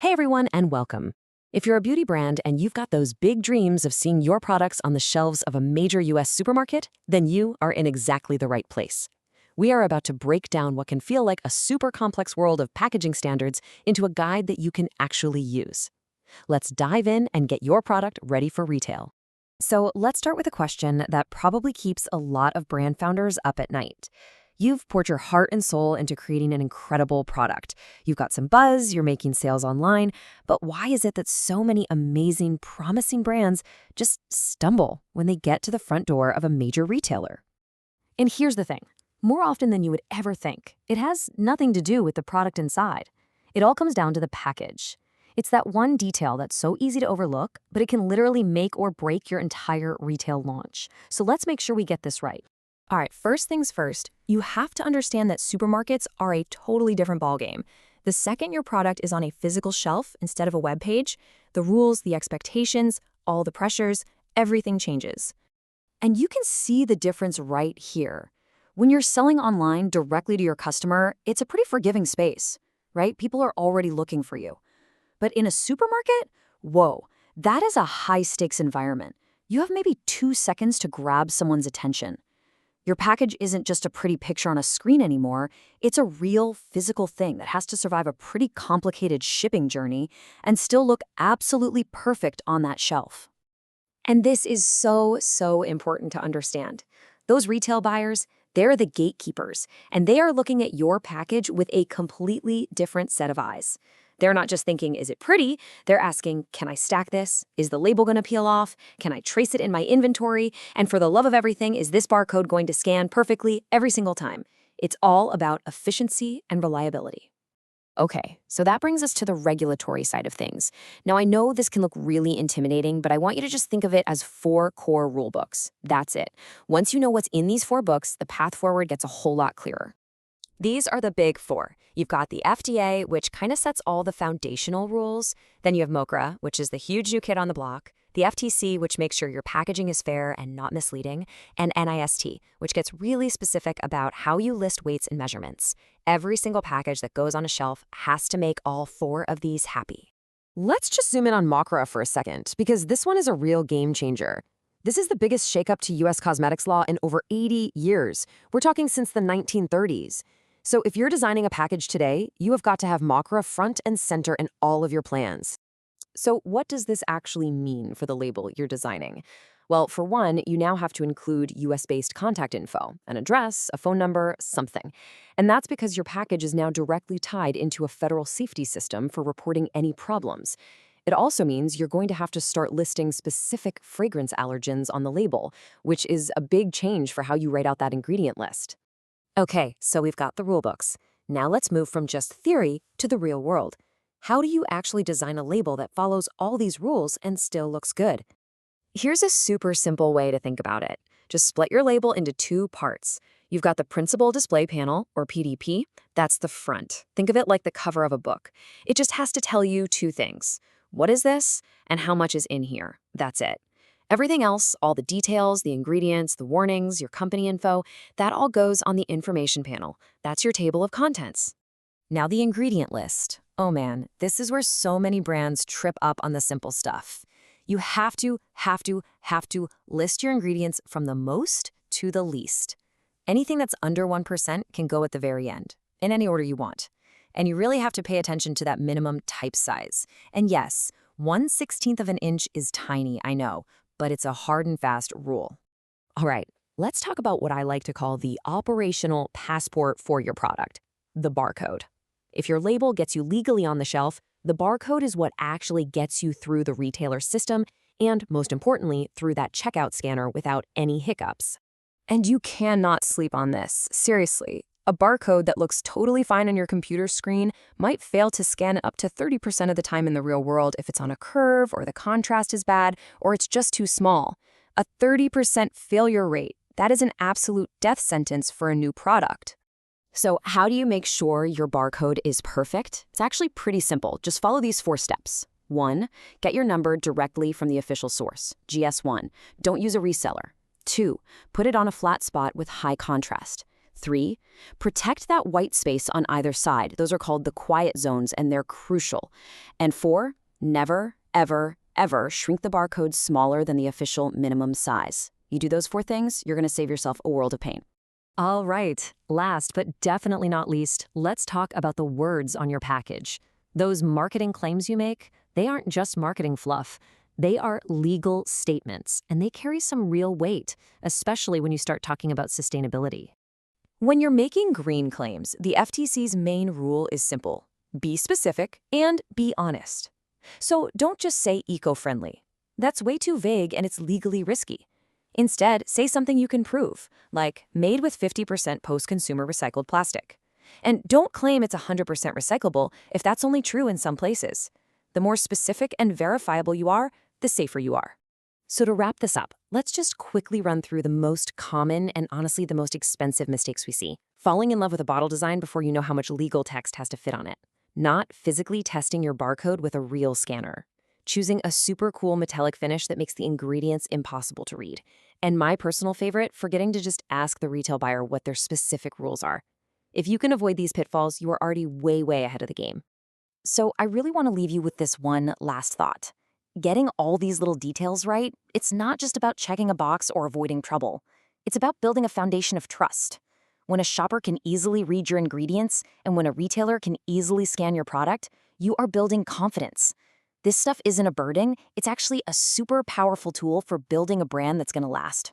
Hey everyone, and welcome. If you're a beauty brand and you've got those big dreams of seeing your products on the shelves of a major US supermarket, then you are in exactly the right place. We are about to break down what can feel like a super complex world of packaging standards into a guide that you can actually use. Let's dive in and get your product ready for retail. So let's start with a question that probably keeps a lot of brand founders up at night. You've poured your heart and soul into creating an incredible product. You've got some buzz, you're making sales online, but why is it that so many amazing, promising brands just stumble when they get to the front door of a major retailer? And here's the thing. More often than you would ever think, it has nothing to do with the product inside. It all comes down to the package. It's that one detail that's so easy to overlook, but it can literally make or break your entire retail launch. So let's make sure we get this right. All right, first things first, you have to understand that supermarkets are a totally different ballgame. The second your product is on a physical shelf instead of a web page, the rules, the expectations, all the pressures, everything changes. And you can see the difference right here. When you're selling online directly to your customer, it's a pretty forgiving space, right? People are already looking for you. But in a supermarket, whoa, that is a high-stakes environment. You have maybe 2 seconds to grab someone's attention. Your package isn't just a pretty picture on a screen anymore. It's a real physical thing that has to survive a pretty complicated shipping journey and still look absolutely perfect on that shelf. And this is so important to understand. Those retail buyers, they're the gatekeepers, and they are looking at your package with a completely different set of eyes. They're not just thinking, is it pretty? They're asking, can I stack this? Is the label going to peel off? Can I trace it in my inventory? And for the love of everything, is this barcode going to scan perfectly every single time? It's all about efficiency and reliability. Okay, so that brings us to the regulatory side of things. Now, I know this can look really intimidating, but I want you to just think of it as 4 core rule books. That's it. Once you know what's in these 4 books, the path forward gets a whole lot clearer. These are the big 4. You've got the FDA, which kind of sets all the foundational rules. Then you have MoCRA, which is the huge new kid on the block. The FTC, which makes sure your packaging is fair and not misleading. And NIST, which gets really specific about how you list weights and measurements. Every single package that goes on a shelf has to make all 4 of these happy. Let's just zoom in on MoCRA for a second, because this one is a real game changer. This is the biggest shakeup to U.S. cosmetics law in over 80 years. We're talking since the 1930s. So if you're designing a package today, you have got to have MoCRA front and center in all of your plans. So what does this actually mean for the label you're designing? Well, for one, you now have to include US-based contact info, an address, a phone number, something. And that's because your package is now directly tied into a federal safety system for reporting any problems. It also means you're going to have to start listing specific fragrance allergens on the label, which is a big change for how you write out that ingredient list. Okay, so we've got the rule books. Now let's move from just theory to the real world. How do you actually design a label that follows all these rules and still looks good? Here's a super simple way to think about it. Just split your label into 2 parts. You've got the principal display panel, or PDP. That's the front. Think of it like the cover of a book. It just has to tell you 2 things. What is this, and how much is in here? That's it. Everything else, all the details, the ingredients, the warnings, your company info, that all goes on the information panel. That's your table of contents. Now the ingredient list. Oh man, this is where so many brands trip up on the simple stuff. You have to list your ingredients from the most to the least. Anything that's under 1% can go at the very end, in any order you want. And you really have to pay attention to that minimum type size. And yes, 1/16 of an inch is tiny, I know, but it's a hard and fast rule. All right, let's talk about what I like to call the operational passport for your product, the barcode. If your label gets you legally on the shelf, the barcode is what actually gets you through the retailer system and, most importantly, through that checkout scanner without any hiccups. And you cannot sleep on this, seriously. A barcode that looks totally fine on your computer screen might fail to scan up to 30% of the time in the real world if it's on a curve or the contrast is bad or it's just too small. A 30% failure rate, that is an absolute death sentence for a new product. So how do you make sure your barcode is perfect? It's actually pretty simple. Just follow these 4 steps. 1, get your number directly from the official source, GS1. Don't use a reseller. 2, put it on a flat spot with high contrast. 3, protect that white space on either side. Those are called the quiet zones, and they're crucial. And 4, never, ever, ever shrink the barcode smaller than the official minimum size. You do those 4 things, you're going to save yourself a world of pain. All right, last but definitely not least, let's talk about the words on your package. Those marketing claims you make, they aren't just marketing fluff. They are legal statements, and they carry some real weight, especially when you start talking about sustainability. When you're making green claims, the FTC's main rule is simple: be specific and be honest. So don't just say eco-friendly. That's way too vague and it's legally risky. Instead, say something you can prove, like made with 50% post-consumer recycled plastic. And don't claim it's 100% recyclable if that's only true in some places. The more specific and verifiable you are, the safer you are. So to wrap this up, let's just quickly run through the most common and honestly the most expensive mistakes we see. Falling in love with a bottle design before you know how much legal text has to fit on it. Not physically testing your barcode with a real scanner. Choosing a super cool metallic finish that makes the ingredients impossible to read. And my personal favorite, forgetting to just ask the retail buyer what their specific rules are. If you can avoid these pitfalls, you are already way, way ahead of the game. So I really want to leave you with this one last thought. Getting all these little details right, it's not just about checking a box or avoiding trouble. It's about building a foundation of trust. When a shopper can easily read your ingredients and when a retailer can easily scan your product, you are building confidence. This stuff isn't a burden, it's actually a super powerful tool for building a brand that's going to last.